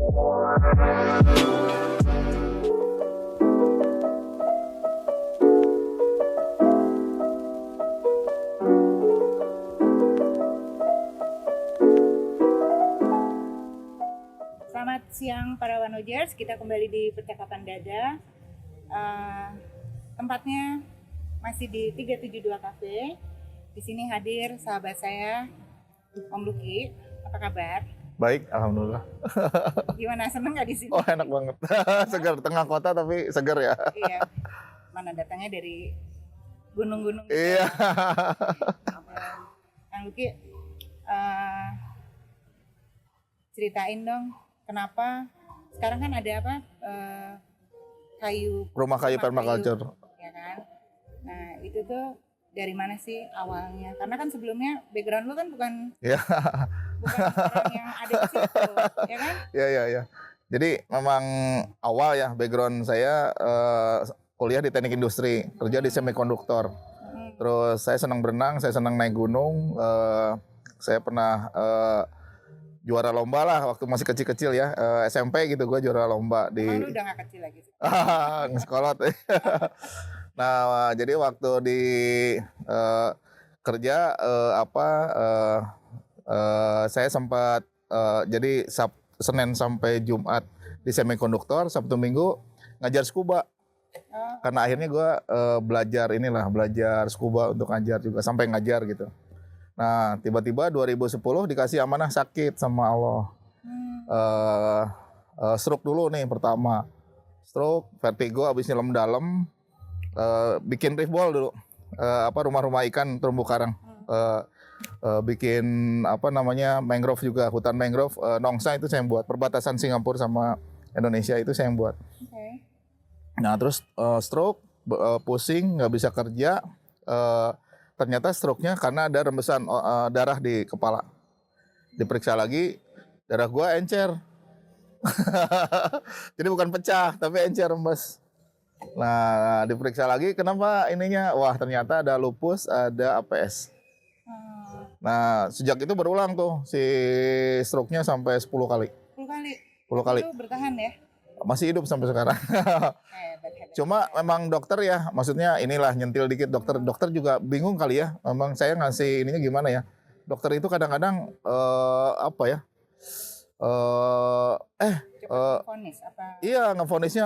Selamat siang para Wanojers, kita kembali di Percakapan Dada. Tempatnya masih di 372 Cafe. Di sini hadir sahabat saya, Om Luki. Apa kabar? Baik, alhamdulillah. Gimana, seneng nggak di sini? Oh, enak banget. Segar, tengah kota tapi segar ya. Iya. Mana datangnya dari gunung-gunung. Iya. Om Luki, ceritain dong, kenapa sekarang kan ada apa? Rumah kayu permaculture. Ya kan? Nah, itu tuh dari mana sih awalnya? Karena kan sebelumnya background lu kan bukan Iya. bukan orang yang ada di situ, ya kan? Iya. Jadi memang awal ya background saya kuliah di teknik industri, kerja di semikonduktor. Terus saya senang berenang, saya senang naik gunung. Saya pernah juara lomba lah waktu masih kecil-kecil ya, SMP gitu gue juara lomba di. Emang lu udah gak kecil lagi sih? Ngesekolot. Nah, jadi waktu di kerja saya sempat jadi Senin sampai Jumat di semikonduktor, Sabtu Minggu ngajar scuba. Karena akhirnya gue belajar scuba untuk ngajar juga, sampai ngajar gitu. Nah, tiba-tiba 2010 dikasih amanah sakit sama Allah. Stroke dulu nih pertama. Stroke, vertigo, habis nyelam dalam. Bikin reef ball dulu. Rumah-rumah ikan terumbu karang. Bikin mangrove juga, hutan mangrove. Nongsa itu saya yang buat. Perbatasan Singapura sama Indonesia itu saya yang buat. Okay. Nah, terus stroke, pusing, nggak bisa kerja. Ternyata stroke-nya karena ada rembesan darah di kepala. Diperiksa lagi, darah gua encer. Jadi bukan pecah, tapi encer, rembes. Nah, diperiksa lagi, kenapa ininya? Wah, ternyata ada lupus, ada APS. Nah, sejak itu berulang tuh si stroke-nya sampai 10 kali. 10 kali? 10 kali. Itu bertahan ya? Masih hidup sampai sekarang. Hebat. Cuma memang dokter ya, maksudnya inilah nyentil dikit dokter juga bingung kali ya. Memang saya ngasih ininya gimana ya. Dokter itu kadang-kadang Vonis apa? Iya, ngevonisnya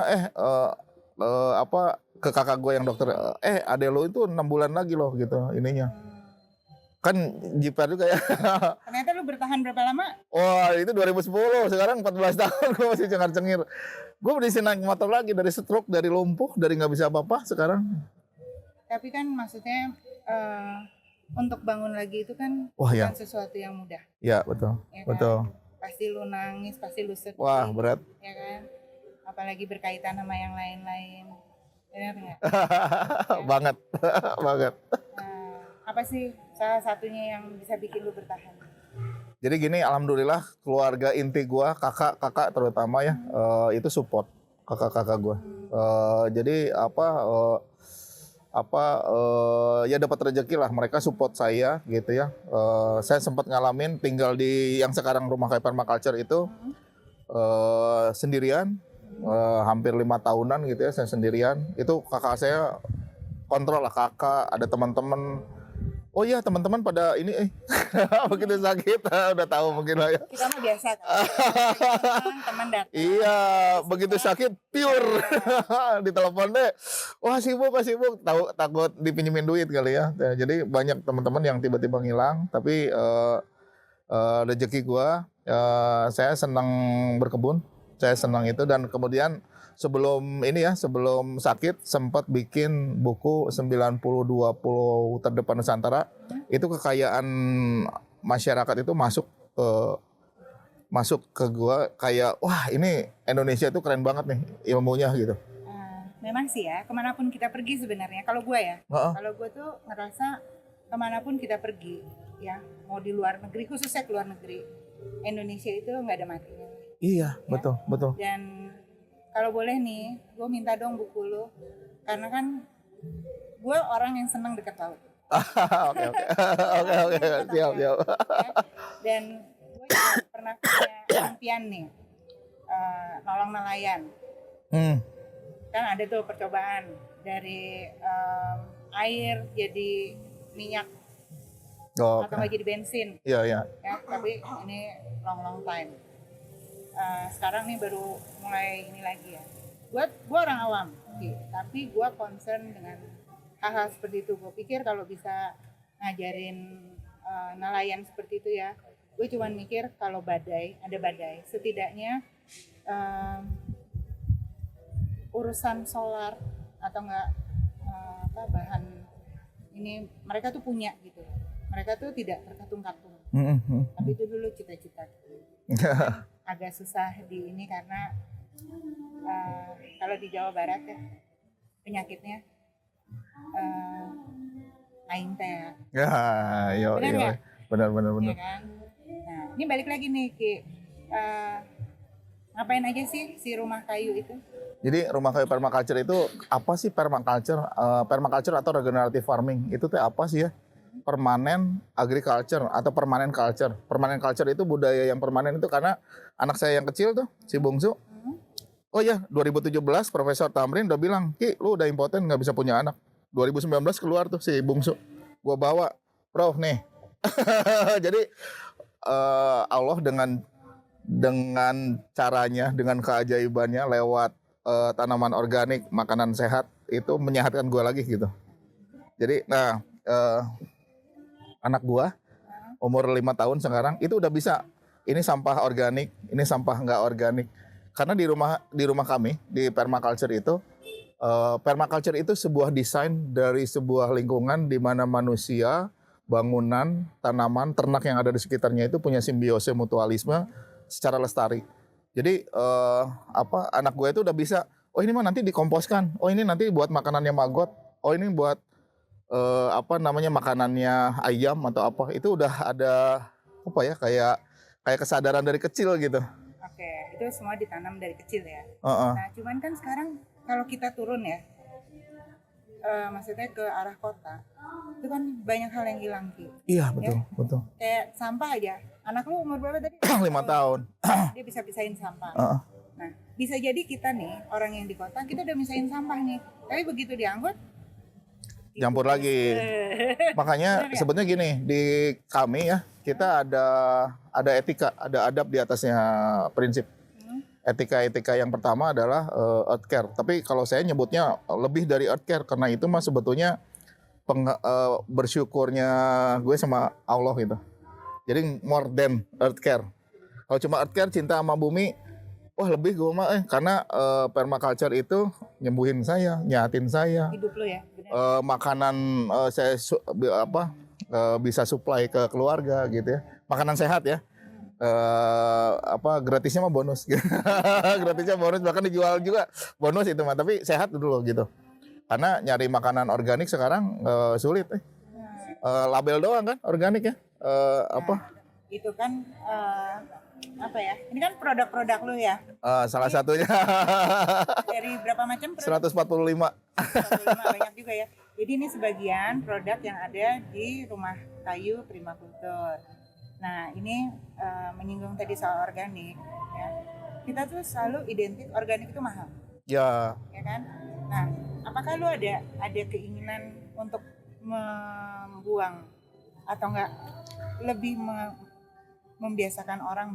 ke kakak gue yang dokter, adek lo itu 6 bulan lagi loh gitu ininya. Kan jiper juga ya. Ternyata lu bertahan berapa lama? Wah, itu 2010, sekarang 14 tahun gue masih cengar-cengir. Gue bisa naik motor lagi dari stroke, dari lumpuh, dari nggak bisa apa-apa sekarang. Tapi kan maksudnya untuk bangun lagi itu kan bukan sesuatu yang mudah. Iya, betul. Ya kan? Betul. Pasti lu nangis, pasti lu sedih. Wah, berat. Ya kan? Apalagi berkaitan sama yang lain-lain. Benar nggak? Banget. Nah, apa sih salah satunya yang bisa bikin lu bertahan? Jadi gini, alhamdulillah keluarga inti gue, kakak terutama ya, itu support kakak gue. Jadi ya dapat rezeki lah, mereka support saya gitu ya. Saya sempat ngalamin tinggal di yang sekarang rumah kayu permaculture itu sendirian, hampir 5 tahunan gitu ya, saya sendirian. Itu kakak saya kontrol lah, kakak, ada teman-teman. Oh iya, teman-teman pada ini begitu sakit udah tahu mungkin lah ya. Kita mah biasa kan. Teman datang. Iya, begitu sakit pure ditelepon deh. Wah, sibuk, tahu takut dipinjemin duit kali ya. Jadi banyak teman-teman yang tiba-tiba ngilang, tapi rezeki gua, saya senang berkebun. Saya senang itu, dan kemudian sebelum sakit sempat bikin buku 90 20 terdepan Nusantara. Itu kekayaan masyarakat itu masuk ke gua kayak, wah ini Indonesia itu keren banget nih ilmunya gitu. Memang sih ya, kemanapun kita pergi sebenarnya, kalau gue ya, kalau gue tuh ngerasa kemanapun kita pergi ya, mau di luar negeri, khususnya ke luar negeri, Indonesia itu nggak ada matinya. Iya, ya? betul. Dan kalau boleh nih, gue minta dong buku lu, karena kan gue orang yang senang dekat laut. Oke, siap. Ya? Dan gue juga pernah punya impian nih, nolong nelayan. Hmm. Kan ada tuh percobaan dari air jadi minyak Oh, atau nggak jadi bensin. Iya, iya. Ya, tapi ini long time. Sekarang nih baru mulai ini lagi ya. Gua orang awam, tapi gua concern dengan hal-hal seperti itu. Gue pikir kalau bisa ngajarin nelayan seperti itu ya, gue cuma mikir kalau ada badai, setidaknya urusan solar atau enggak bahan ini mereka tuh punya gitu. Mereka tuh tidak terkatung-katung. Tapi itu dulu cita-cita. Agak susah di ini karena kalau di Jawa Barat ya penyakitnya aing teh. Ya, yo, Benar yo. ya? Benar. Ya kan? Nah, ini balik lagi nih Ki. Ngapain aja sih si rumah kayu itu? Jadi rumah kayu permaculture itu apa sih permaculture? Permaculture atau regenerative farming itu teh apa sih ya? Permanen agriculture atau permanen culture. Permanen culture itu budaya yang permanen itu karena anak saya yang kecil tuh si bungsu. Oh ya, 2017 Profesor Tamrin udah bilang, Ki, lu udah impoten nggak bisa punya anak. 2019 keluar tuh si bungsu. Gua bawa, Prof nih. Jadi Allah dengan caranya, dengan keajaibannya lewat tanaman organik, makanan sehat itu menyehatkan gua lagi gitu. Jadi, anak gua umur 5 tahun sekarang itu udah bisa. Ini sampah organik, ini sampah nggak organik. Karena di rumah kami di permaculture itu sebuah desain dari sebuah lingkungan di mana manusia, bangunan, tanaman, ternak yang ada di sekitarnya itu punya simbiose mutualisme secara lestari. Jadi anak gue itu udah bisa, oh ini mah nanti dikomposkan, oh ini nanti buat makanannya maggot, oh ini buat makanannya ayam atau apa. Itu udah ada kayak kesadaran dari kecil gitu. Oke, itu semua ditanam dari kecil ya. Nah, cuman kan sekarang kalau kita turun ya, maksudnya ke arah kota, itu kan banyak hal yang hilang Ki. Iya betul. Kayak sampah aja. Anak lu umur berapa tadi? 5 tahun. Dia bisa pisahin sampah. Nah, bisa jadi kita nih orang yang di kota kita udah misahin sampah nih, tapi begitu diangkut campur lagi. Makanya sebetulnya gini, di kami ya kita ada etika, ada adab di atasnya prinsip. Etika yang pertama adalah earth care. Tapi kalau saya nyebutnya lebih dari earth care karena itu mah sebetulnya bersyukurnya gue sama Allah gitu. Jadi more than earth care. Kalau cuma earth care cinta sama bumi, wah lebih gue mah karena permaculture itu nyembuhin saya, nyatin saya. Hidup lo ya. Makanan saya bisa supply ke keluarga gitu ya. Makanan sehat ya. Gratisnya mah bonus. Gratisnya bonus, bahkan dijual juga bonus itu mah, tapi sehat dulu gitu. Karena nyari makanan organik sekarang sulit. Label doang kan organik ya. Itu kan ini kan produk-produk lu ya. Salah satunya. Dari berapa macam produk? 145. 145 banyak juga ya. Jadi ini sebagian produk yang ada di rumah kayu Primakultur. Nah ini menyinggung tadi soal organik ya. Kita tuh selalu identik organik itu mahal. Ya kan? Nah, apakah lu ada keinginan untuk membuang atau enggak lebih membiasakan orang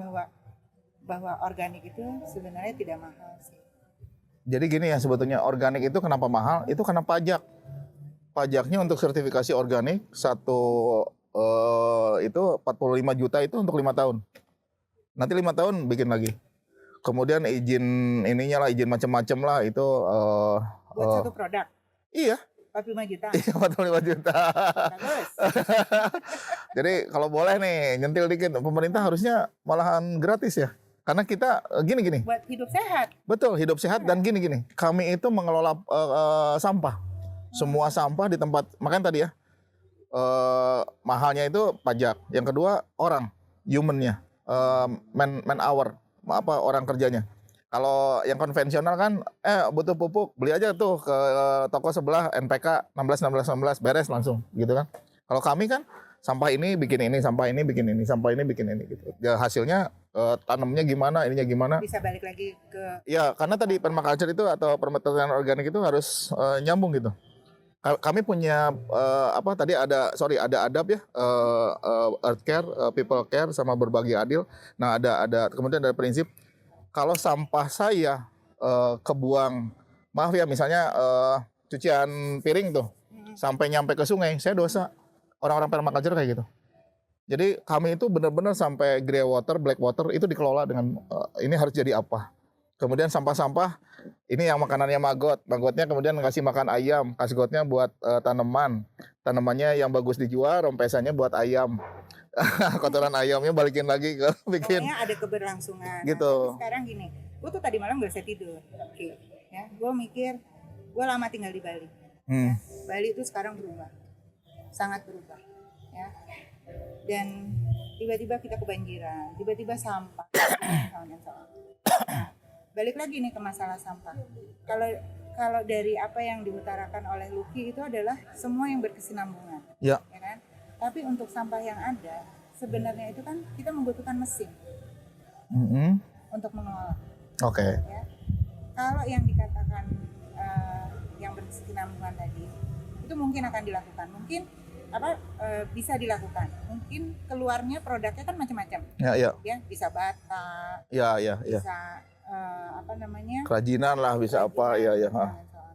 bahwa organik itu sebenarnya tidak mahal sih. Jadi gini ya, sebetulnya organik itu kenapa mahal? Itu karena pajak. Pajaknya untuk sertifikasi organik itu 45 juta itu untuk 5 tahun. Nanti 5 tahun bikin lagi. Kemudian izin izin macam-macam lah itu buat satu produk. Iya. 45 juta. Iya, 45 juta. Bagus. Jadi kalau boleh nih nyentil dikit, pemerintah harusnya malahan gratis ya. Karena kita gini. Buat hidup sehat. Betul, hidup sehat dan gini. Kami itu mengelola sampah. Semua sampah di tempat, makanya tadi ya, mahalnya itu pajak. Yang kedua orang, human-nya, man hour, orang kerjanya. Kalau yang konvensional kan, butuh pupuk, beli aja tuh ke toko sebelah NPK 16 beres langsung, gitu kan. Kalau kami kan sampah ini bikin ini, sampah ini bikin ini, sampah ini bikin ini gitu. Ya hasilnya tanamnya gimana, ininya gimana. Bisa balik lagi ke. Ya karena tadi permaculture itu atau pertanian organik itu harus nyambung gitu. Kami punya ada adab ya, earth care, people care, sama berbagi adil. Nah ada kemudian ada prinsip kalau sampah saya kebuang, maaf ya misalnya cucian piring tuh sampai nyampe ke sungai, saya dosa. Orang-orang permaculture kayak gitu. Jadi kami itu benar-benar sampai grey water, black water itu dikelola dengan ini harus jadi apa. Kemudian sampah-sampah ini yang makanannya magotnya kemudian ngasih makan ayam, kasih gotnya buat tanamannya yang bagus dijual, rompesannya buat ayam. Kotoran ayamnya balikin lagi ke bikin. Pokoknya ada keberlangsungan. Gitu. Nah, sekarang gini, gue tuh tadi malam gak bisa tidur. Oke, ya, gue mikir, gue lama tinggal di Bali. Ya, Bali itu sekarang berubah, sangat berubah. Ya. Dan tiba-tiba kita kebanjiran, tiba-tiba sampah. Nah, balik lagi nih ke masalah sampah. Kalau dari apa yang diutarakan oleh Lucky itu adalah semua yang berkesinambungan, ya kan? Tapi untuk sampah yang ada, sebenarnya itu kan kita membutuhkan mesin untuk mengelola. Oke. Ya. Kalau yang dikatakan yang berkesinambungan tadi, itu mungkin akan dilakukan, bisa dilakukan. Mungkin keluarnya produknya kan macam-macam. Ya, bisa bata. Bisa kerajinan lah, bisa apa ya.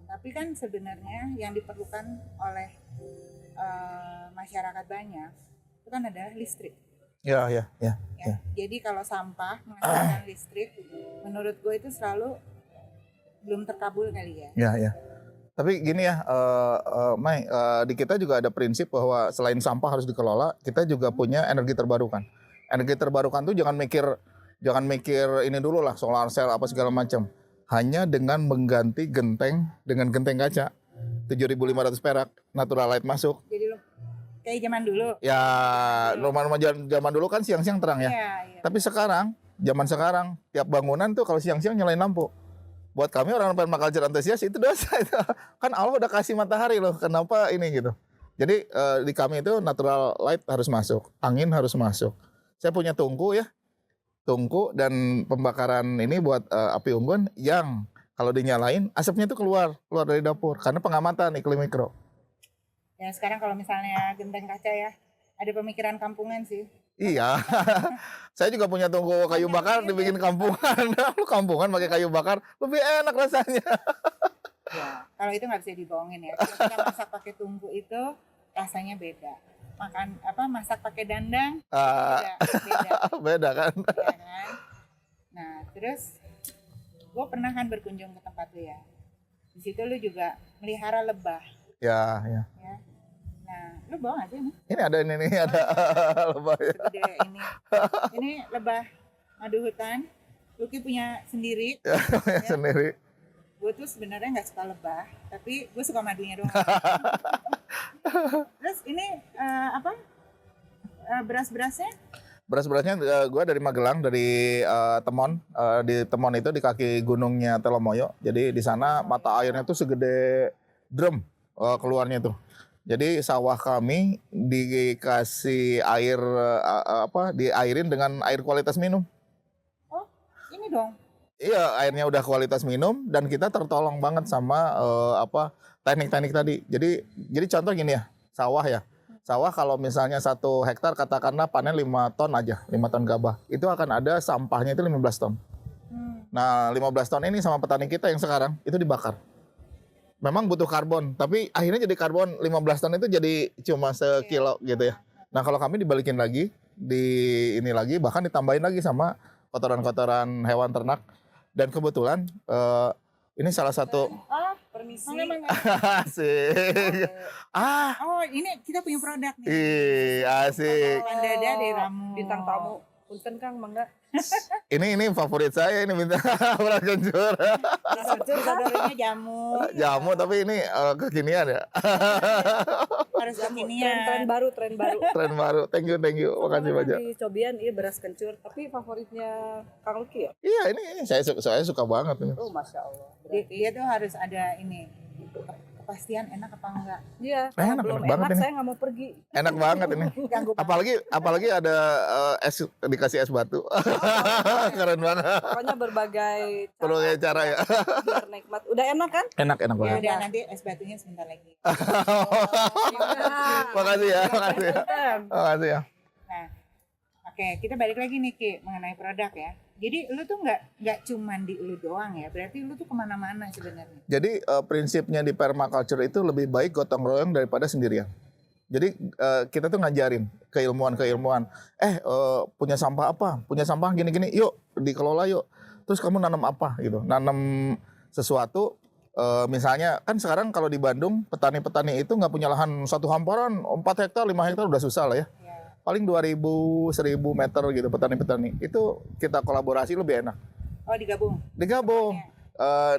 Tapi kan sebenarnya yang diperlukan oleh masyarakat banyak itu kan adalah listrik. Ya. Jadi kalau sampah menghasilkan listrik, menurut gue itu selalu belum terkabul kali ya. Ya. Tapi gini ya, Mai, di kita juga ada prinsip bahwa selain sampah harus dikelola, kita juga punya energi terbarukan. Energi terbarukan tuh jangan mikir ini dulu lah, solar cell apa segala macam. Hanya dengan mengganti genteng dengan genteng kaca 7.500 perak, natural light masuk. Jadi lo kayak zaman dulu. Ya, rumah-rumah zaman dulu kan siang-siang terang ya. Iya. Tapi zaman sekarang tiap bangunan tuh kalau siang-siang nyalain lampu. Buat kami orang permaculture antusias itu dosa itu. Kan Allah udah kasih matahari loh, kenapa ini gitu. Jadi di kami itu natural light harus masuk, angin harus masuk. Saya punya tungku dan pembakaran ini buat api unggun yang kalau dinyalain asapnya itu keluar dari dapur karena pengamatan iklim mikro. Ya sekarang kalau misalnya genteng kaca ya, ada pemikiran kampungan sih. Iya, saya juga punya tungku kayu bakar dibikin kampungan. Lu kampungan pakai kayu bakar lebih enak rasanya. Ya, kalau itu nggak bisa dibohongin ya. Kalau kita masak pakai tungku itu rasanya beda. Masak pakai dandang beda. Beda kan? Ya kan? Nah, terus gue pernah kan berkunjung ke tempat lu ya. Di situ lu juga melihara lebah. Ya. Nah, lu bawa aja nih. Ini ada lebah ya. Segede ini. Ini lebah madu hutan. Lucky punya sendiri. Ya. Sendiri. Gue tuh sebenarnya nggak suka lebah, tapi gue suka madunya doang. Terus ini beras-berasnya? Beras-berasnya gue dari Magelang, dari Temon. Di Temon itu di kaki gunungnya Telomoyo. Jadi di sana mata airnya tuh segede drum keluarnya tuh. Jadi sawah kami dikasih air diairin dengan air kualitas minum. Oh, ini dong. Iya, airnya udah kualitas minum dan kita tertolong banget sama teknik-teknik tadi. Jadi contoh gini ya, sawah ya. Sawah kalau misalnya 1 hektar katakanlah panen 5 ton aja, 5 ton gabah. Itu akan ada sampahnya itu 15 ton. Nah, 15 ton ini sama petani kita yang sekarang itu dibakar. Memang butuh karbon, tapi akhirnya jadi karbon 15 ton itu jadi cuma sekilo gitu ya. Nah, kalau kami dibalikin lagi, bahkan ditambahin lagi sama kotoran-kotoran hewan ternak. Dan kebetulan ini salah satu permisi. asik. Oh, ini kita punya produk nih. Asik. Pandada dari Ramu. Bintang tamu. Punten Kang, Mangga. Ini favorit saya ini minta beras kencur. Saudaranya jamu. Tapi ini kekinian ya. Harus kekinian. Tren baru. Tren baru. Thank you. Makasih banyak. Di cobian beras kencur, tapi favoritnya Kang Lucky ya? Iya, ini saya suka banget ini. Oh, Masya Allah. Dia tuh harus ada ini kepastian enak apa enggak. Iya, Enak, belum enak banget enak ini. saya nggak mau pergi. Enak banget ini. Ganggu Apalagi ada es, dikasih es batu. Keren banget. Pokoknya berbagai Berbagai cara ya. biar nikmat. Udah enak kan? Enak ya banget. udah nanti es batunya sebentar lagi. Makasih ya, makasih. Makasih ya. Nah, oke, kita balik lagi nih Ki mengenai produk ya. Jadi lu tuh nggak cuman di lu doang ya, berarti lu tuh kemana-mana sebenarnya. Jadi prinsipnya di permaculture itu lebih baik gotong royong daripada sendirian. Jadi kita tuh ngajarin keilmuan-keilmuan. Punya sampah apa? Punya sampah gini-gini. Yuk dikelola yuk. Terus kamu nanam apa gitu? Nanam sesuatu. Misalnya kan sekarang kalau di Bandung petani-petani itu nggak punya lahan satu hamparan 4 hektar 5 hektar udah susah lah ya. Paling 2.000 1.000 meter gitu petani-petani. Itu kita kolaborasi lebih enak. Oh digabung.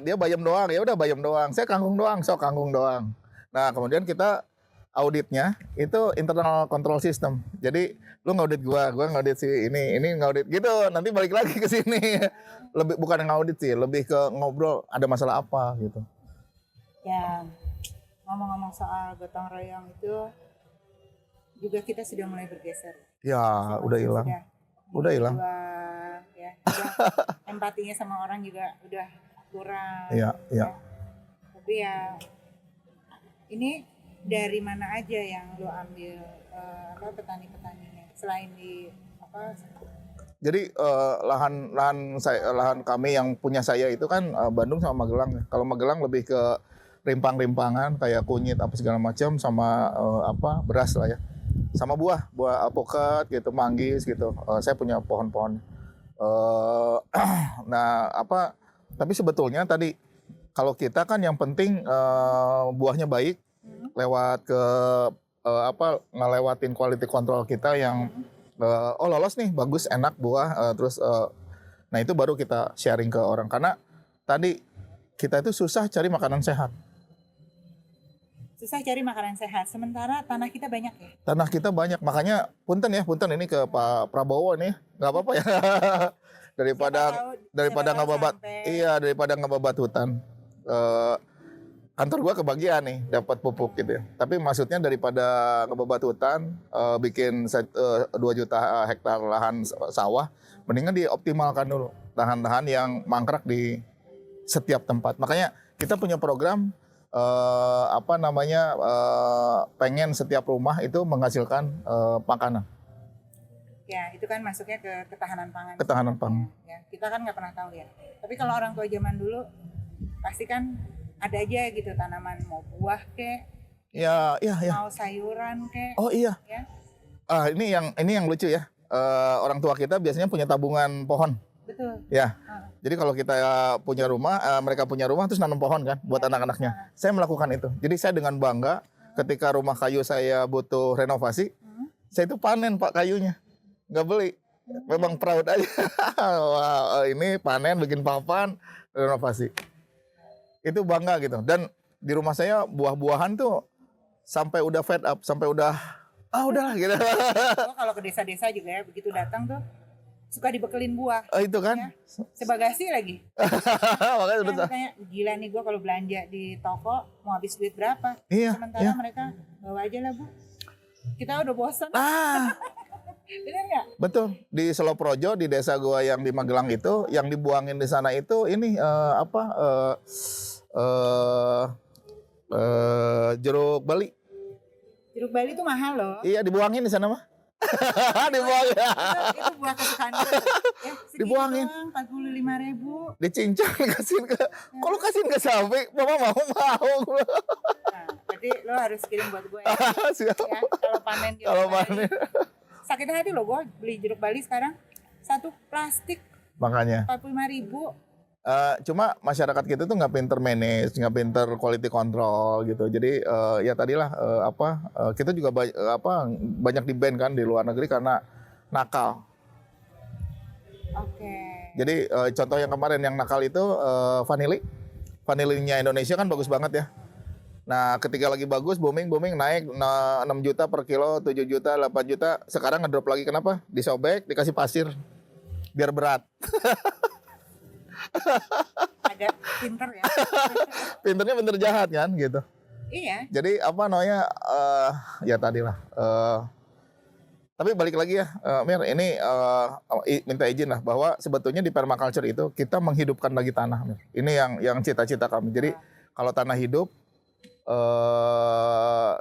Dia bayam doang, ya udah bayam doang. Saya kangkung doang, sok kangkung doang. Nah kemudian kita auditnya itu internal control system. Jadi lu ngaudit gua ngaudit si ini ngaudit gitu. Nanti balik lagi ke sini. Lebih bukan ngaudit sih, lebih ke ngobrol ada masalah apa gitu. Ya ngomong-ngomong soal gotong royong itu juga kita sudah mulai bergeser. Ya udah hilang. Udah hilang. Ya, empatinya sama orang juga udah kurang. Iya. Tapi ya ini dari mana aja yang lo ambil petani-petaninya selain di apa? Jadi lahan kami yang punya saya itu kan Bandung sama Magelang. Kalau Magelang lebih ke rimpang-rimpangan kayak kunyit apa segala macam sama beras lah ya. Sama buah alpukat gitu, manggis gitu. Saya punya pohon-pohon. Tapi sebetulnya tadi kalau kita kan yang penting buahnya baik lewat ke ngelewatin quality control kita yang lolos nih, bagus, enak buah, nah itu baru kita sharing ke orang karena tadi kita itu susah cari makanan sehat. Susah cari makanan sehat, sementara tanah kita banyak ya. Tanah kita banyak, makanya punten ini ke Pak Prabowo nih, nggak apa-apa ya. daripada ngebabat hutan. Kantor gua kebagian nih dapat pupuk gitu ya. Tapi maksudnya daripada ngebabat hutan, bikin 2 juta hektar lahan sawah, mendingan dioptimalkan dulu lahan-lahan yang mangkrak di setiap tempat. Makanya kita punya program pengen setiap rumah itu menghasilkan makanan. Ya, itu kan masuknya ke ketahanan pangan. Ketahanan pangan. Ya, kita kan nggak pernah tahu ya. Tapi kalau orang tua zaman dulu pasti kan ada aja gitu tanaman, mau buah kek, Ya. mau sayuran kek. Oh iya. Ya. Ini yang lucu ya. Orang tua kita biasanya punya tabungan pohon. Betul. Ya. Jadi kalau kita punya rumah, mereka punya rumah terus nanam pohon kan buat anak-anaknya. Saya melakukan itu. Jadi saya dengan bangga ketika rumah kayu saya butuh renovasi, saya itu panen Pak kayunya. Nggak beli. Memang proud aja. Wah, ini panen bikin papan renovasi. Itu bangga gitu. Dan di rumah saya buah-buahan tuh sampai udah fed up, sampai udahlah gitu. Gua kalau ke desa-desa juga ya, begitu datang tuh suka dibekelin buah. Itu kan. Ya. Sebagasi lagi. Makanya udah Katanya, gila nih gue kalau belanja di toko mau habis duit berapa. Iya, Sementara iya. mereka bawa aja lah Bu. Kita udah bosan. Ah, Bener nggak? betul. Di Seloprojo di desa gua yang di Magelang itu, yang dibuangin di sana itu ini jeruk Bali. Jeruk Bali itu mahal loh. Iya, dibuangin di sana mah. Dibuangin. Itu buah kesukaan gue. Ya, Dibuangin. 45.000. Dicincang kasihin ke. Kok lu kasihin ke sapi? Mama mau. Nah, berarti lo harus kirim buat gue ya. Siap. Ya, kalau panen jeruk Kalau Bali. panen. Sakit hati loh gue beli jeruk Bali sekarang. Satu plastik Makanya. 45.000. Cuma masyarakat kita tuh nggak pinter manage, nggak pinter quality control gitu. Jadi ya tadilah kita juga banyak di ban kan di luar negeri karena nakal. Oke. Jadi contoh yang kemarin yang nakal itu vanilinya Indonesia kan bagus banget ya. Nah ketika lagi bagus booming naik 6 juta per kilo, 7 juta, 8 juta. Sekarang ngedrop lagi kenapa? Disobek, dikasih pasir biar berat. Agak pinter ya. Pinternya bener jahat kan gitu. Iya. Jadi apa namanya? Ya tadi lah. Tapi balik lagi ya, Mir, ini minta izin lah bahwa sebetulnya di permaculture itu kita menghidupkan lagi tanah, Mir. Ini yang cita-cita kami. Jadi kalau tanah hidup,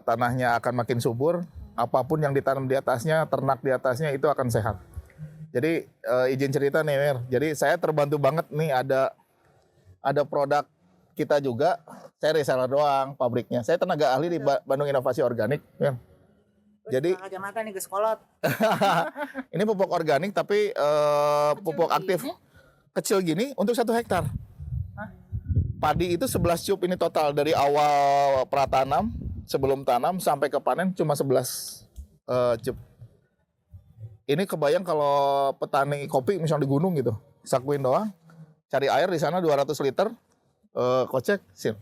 tanahnya akan makin subur, apapun yang ditanam di atasnya, ternak di atasnya itu akan sehat. Jadi izin cerita nih, Mir. Jadi saya terbantu banget nih ada produk kita juga. Saya reseller doang pabriknya. Saya tenaga ahli di Bandung Inovasi Organik, Mir. Jadi kacamata nih ke sekolot. ini pupuk organik tapi pupuk aktif kecil gini untuk 1 hektar. Hah? Padi itu 11 cup ini total dari awal pratanam sebelum tanam sampai ke panen cuma 11 cup. Ini kebayang kalau petani kopi misalnya di gunung gitu, sakuin doang, cari air di sana 200 liter, kocek, sip.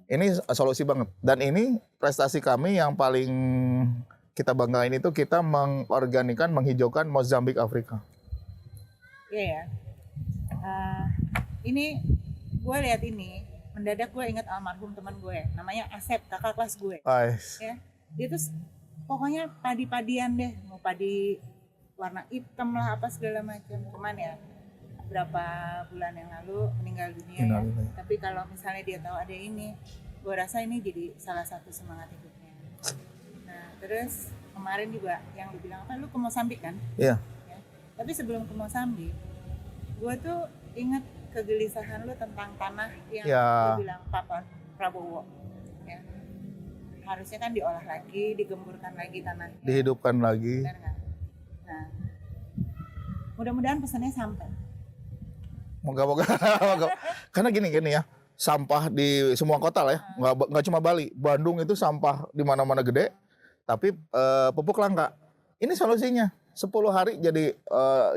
Ini solusi banget. Dan ini prestasi kami yang paling kita banggain itu kita mengorganikan, menghijaukan Mozambik Afrika. Iya ya. Ini gue lihat ini, mendadak gue ingat almarhum teman gue, namanya Asep, kakak kelas gue. Ya, dia tuh pokoknya padi-padian deh, mau padi warna hitam lah apa segala macam. Cuman ya berapa bulan yang lalu meninggal dunia ya. Tapi kalau misalnya dia tahu ada ini, gue rasa ini jadi salah satu semangat hidupnya. Nah terus kemarin juga yang lu bilang apa, lu ke Mozambik kan? Iya. Ya. Tapi sebelum ke Mozambik, gue tuh inget kegelisahan lu tentang tanah yang lu bilang Pak Prabowo. Ya. Harusnya kan diolah lagi, digemburkan lagi tanahnya. Dihidupkan lagi. Benar nggak? Nah, mudah-mudahan pesannya sampai. Moga-moga. Karena gini ya, sampah di semua kota lah ya, nggak cuma Bali, Bandung itu sampah di mana-mana gede, tapi pupuk langka. Ini solusinya, 10 hari jadi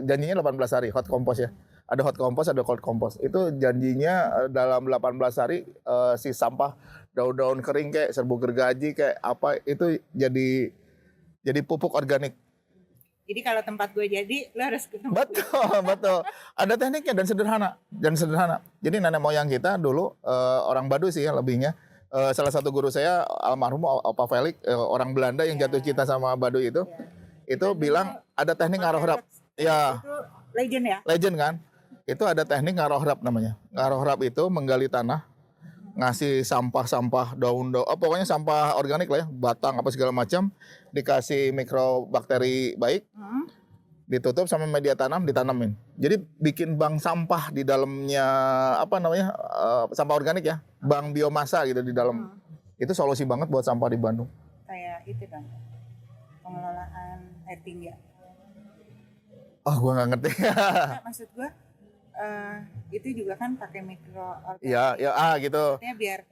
janjinya 18 hari hot compost ya. Ada hot compost, ada cold compost. Itu janjinya dalam 18 hari si sampah daun-daun kering kayak serbuk gergaji kayak apa itu jadi pupuk organik. Jadi kalau tempat gue jadi, lo harus ke tempat. Betul. Ada tekniknya dan sederhana. Jadi nenek moyang kita dulu orang Baduy sih ya lebihnya. Salah satu guru saya almarhum Opa Felix, orang Belanda yang jatuh cinta sama Baduy itu. Itu bilang ada teknik ngarohrap. Ya. Itu legend ya? Legend kan? Itu ada teknik ngarohrap namanya. Ngarohrap itu menggali tanah, ngasih sampah-sampah daun-daun, pokoknya sampah organik lah ya, batang apa segala macam, dikasih mikrobakteri baik, ditutup sama media tanam, ditanamin. Jadi bikin bank sampah di dalamnya apa namanya sampah organik ya, bank biomasa gitu di dalam. Itu solusi banget buat sampah di Bandung. Kayak itu kan, pengelolaan air tinggi. Oh, gua nggak ngerti. Nah, maksud gua itu juga kan pakai mikroorganisme. Iya, gitu. Biar.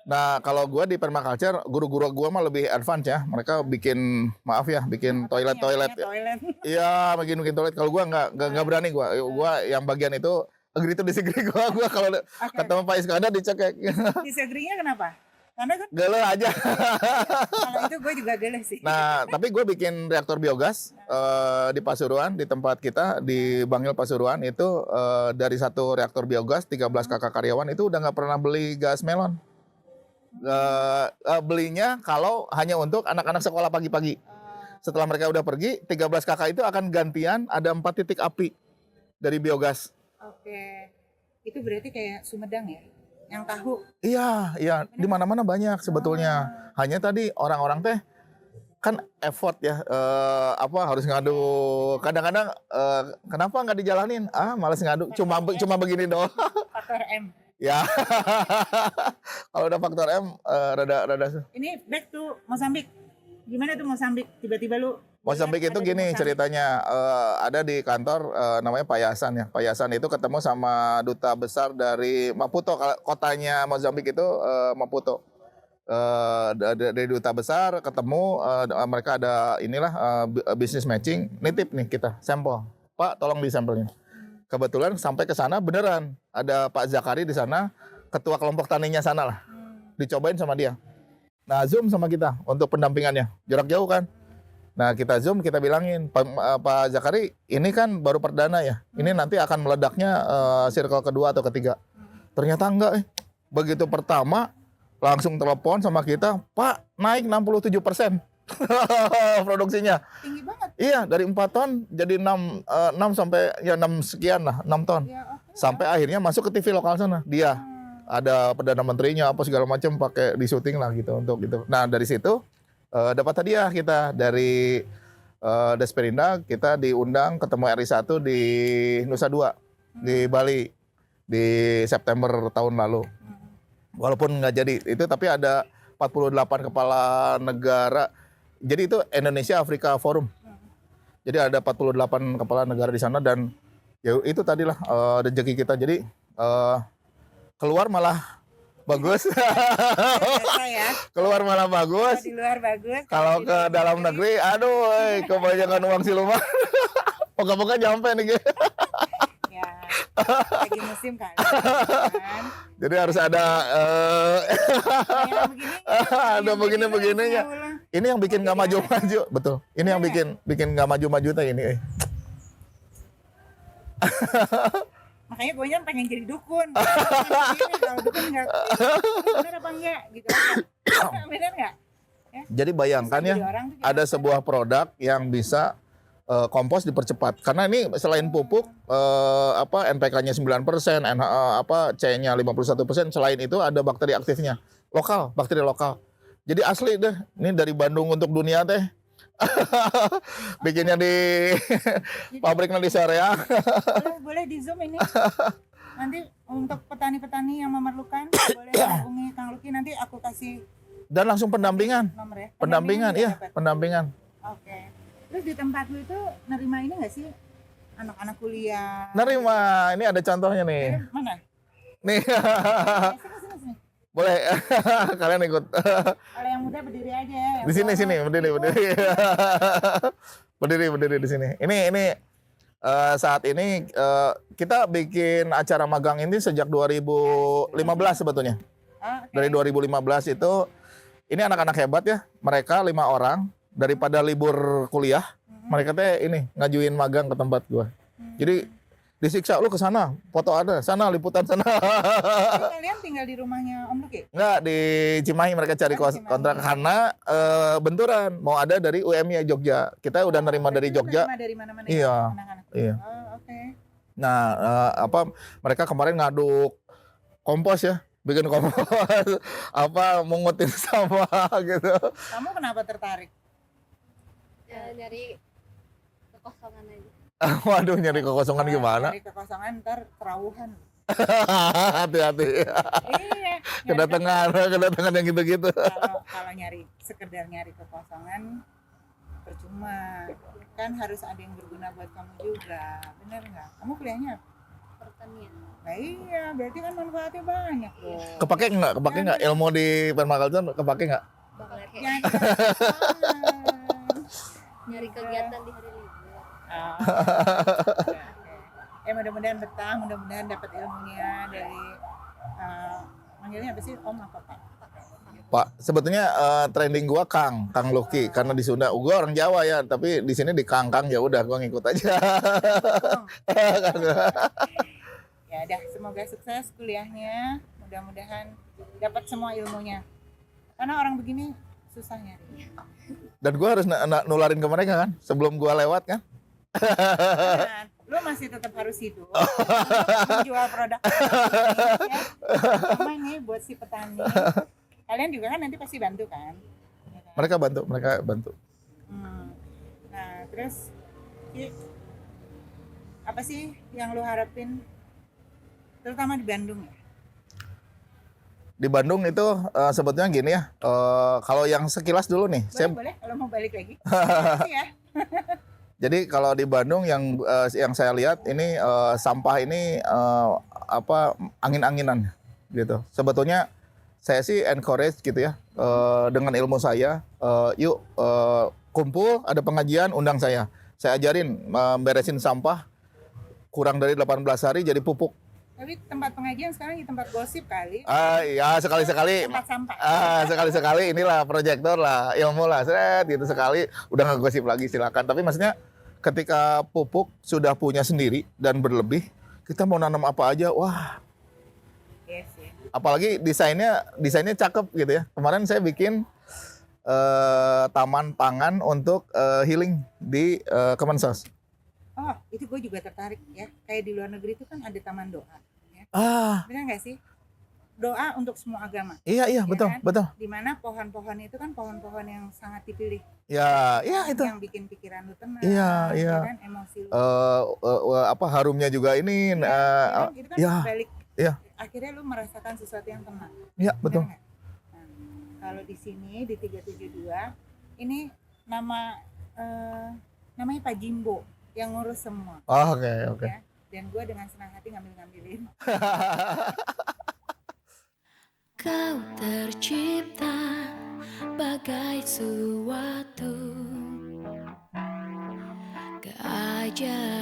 Nah, kalau gua di permaculture, guru-guru gua mah lebih advance ya. Mereka bikin, maaf ya, bikin toilet. Iya, bikin toilet. Kalau gua nggak berani gua. Gua yang bagian itu agree to disagree gua kalau ketemu Pak Iskandar dicekek. Disagree-nya kenapa? Karena kan gele aja. kalau itu gue juga gele sih. Nah, tapi gue bikin reaktor biogas di Pasuruan, di tempat kita di Bangil Pasuruan itu dari satu reaktor biogas 13 kakak karyawan itu udah nggak pernah beli gas melon. Belinya kalau hanya untuk anak-anak sekolah pagi-pagi. Setelah mereka udah pergi, 13 kakak itu akan gantian ada 4 titik api dari biogas. Oke. Itu berarti kayak Sumedang ya? Yang tahu. Iya, di mana-mana banyak sebetulnya. Hanya tadi orang-orang teh kan effort ya, harus ngadu. Kadang-kadang kenapa nggak dijalanin? Malas ngadu. Cuma begini doang. Faktor M. Ya. Kalau udah faktor M, rada. Ini back to Mozambik. Gimana tuh Mozambik? Tiba-tiba lu Mozambik itu gini ceritanya, ada di kantor namanya Pak Yasan ya. Pak Yasan itu ketemu sama duta besar dari Maputo, kotanya Mozambik itu Maputo. Dari duta besar ketemu, mereka ada business matching, nitip nih kita sampel. Pak, tolong di sampelnya. Kebetulan sampai ke sana beneran ada Pak Zakari di sana, ketua kelompok taninya sana lah. Dicobain sama dia. Nah, Zoom sama kita untuk pendampingannya. Jarak jauh kan. Nah, kita Zoom, kita bilangin, Pak Zakari, ini kan baru perdana ya. Ini nanti akan meledaknya circle kedua atau ketiga. Ternyata enggak. Begitu pertama, langsung telepon sama kita, Pak, naik 67% produksinya. Tinggi banget. Iya, dari 4 ton jadi 6 sampai ya 6 sekian lah, 6 ton. Ya, oke. Sampai akhirnya masuk ke TV lokal sana. Dia ada perdana menterinya apa segala macam pakai di syuting lah gitu untuk gitu. Nah, dari situ dapat hadiah kita dari Desperinda, kita diundang ketemu RI1 di Nusa Dua di Bali di September tahun lalu. Walaupun nggak jadi itu, tapi ada 48 kepala negara. Jadi itu Indonesia Afrika Forum. Jadi ada 48 kepala negara di sana dan ya itu tadilah rezeki kita. Jadi keluar malah bagus. Biasa ya. Keluar malah bagus. Kalau di luar bagus. Kalau ke dalam negeri, aduh, kebanyakan uang siluman. Moga-moga nyampe nih. Ya, lagi musim kan. Kan? Jadi harus ada Yang begini, ada begini-begininya. Ini yang bikin nggak maju-maju, betul. Ini yang bikin nggak maju-maju teh ini. Makanya gue pengen jadi dukun. Kalau dukun nggak, benar apa enggak gitu. Benar nggak? Ya. Jadi bayangkan ya, ada sebuah produk yang bisa kompos dipercepat. Karena ini selain pupuk NPK-nya 9%, C-nya 51%, selain itu ada bakteri aktifnya. Lokal, bakteri lokal. Jadi asli deh. Ini dari Bandung untuk dunia teh. Bikinnya di pabriknya di Soreang. Boleh di zoom ini. Nanti untuk petani-petani yang memerlukan boleh hubungi Kang Luki, nanti aku kasih Dan langsung pendampingan. nomor ya. Pendampingan, juga iya, dapat. pendampingan. Oke. Terus di tempat lu itu nerima ini nggak sih anak-anak kuliah? Nerima, ini ada contohnya nih. Mana? Nih, Sini. boleh kalian ikut. Kalau yang muda berdiri aja ya. Di sini, berdiri. berdiri di sini. Ini saat ini kita bikin acara magang ini sejak 2015 sebetulnya. Oke. Dari 2015 itu, ini anak-anak hebat ya. Mereka 5 orang, daripada libur kuliah, mereka teh ini ngajuin magang ke tempat gua. Jadi disiksa, lu ke sana, foto ada, sana liputan sana. Jadi kalian tinggal di rumahnya Om Luki? Enggak, di Cimahi mereka cari Cimahi. kontrak karena benturan mau ada dari UMI Jogja. Kita udah nerima dari Jogja. Nerima dari mana-mana Iya. ya, anak-anak? Iya. Oh, oke. Nah, mereka kemarin ngaduk kompos ya, bikin kompos mungutin sampah gitu. Kamu kenapa tertarik? Nyari kekosongan aja. Waduh, nyari kekosongan gimana? Dari kekosongan ntar kerawuhan. Hati-hati. Iya. Kedatangan yang gitu-gitu. Kalau sekedar nyari kekosongan percuma. Kan harus ada yang berguna buat kamu juga. Bener nggak? Kamu kuliahnya apa? Pertanian. Nah iya, berarti kan manfaatnya banyak loh. Kepake nggak ilmu di permaculture? Kepake nggak? Bakal kayak Yang kekosongan. nyari kegiatan di hari libur. Ah, oke. Mudah-mudahan betah, mudah-mudahan dapat ilmunya dari manggilnya apa sih, Om apa Pak? Pak, sebetulnya trending gua Kang Luki, karena di Sunda gua orang Jawa ya, tapi di sini di Kang ya udah gua ngikut aja. Ya udah, semoga sukses kuliahnya, mudah-mudahan dapat semua ilmunya. Karena orang begini susah nyari. Dan gua harus nularin ke mereka kan, sebelum gua lewat kan. Nah, lu masih tetap harus hidup. Menjual produk ya. Sama nih buat si petani. Kalian juga kan nanti pasti bantu kan? Ya kan? Mereka bantu. Nah, terus apa sih yang lu harapin terutama di Bandung ya? Di Bandung itu sebetulnya gini ya, kalau yang sekilas dulu nih, Boleh kalau mau balik lagi. Ya. Jadi kalau di Bandung yang saya lihat ini sampah ini angin-anginan gitu. Sebetulnya saya sih encourage gitu ya, dengan ilmu saya, yuk kumpul, ada pengajian, undang saya. Saya ajarin beresin sampah kurang dari 18 hari jadi pupuk. Tapi tempat pengajian sekarang di tempat gosip kali. Ya sekali-sekali. Tempat sampah. Sekali-sekali inilah proyektor lah, ilmu lah, seret gitu sekali udah nggak gosip lagi silakan. Tapi maksudnya ketika pupuk sudah punya sendiri dan berlebih, kita mau nanam apa aja, wah Yes, ya. apalagi desainnya cakep gitu ya. Kemarin saya bikin taman pangan untuk healing di Kemensos. Oh, itu gue juga tertarik ya. Kayak di luar negeri itu kan ada taman doa. Ya. Benar nggak sih? Doa untuk semua agama. Iya Ya betul kan? betul. Dimana pohon-pohon itu kan pohon-pohon yang sangat dipilih. Ya itu. Yang bikin pikiran lu tenang. Iya. Ya kan? Emosi lu. Apa harumnya juga ini. Itu kan ya. balik. Iya. Akhirnya lu merasakan sesuatu yang tenang. Iya betul. Nah, kalau di sini di 372 ini namanya Pak Jimbo yang ngurus semua. Oh, oke. Ya. Dan gue dengan senang hati ngambilin. Kau tercipta bagai suatu keajaiban.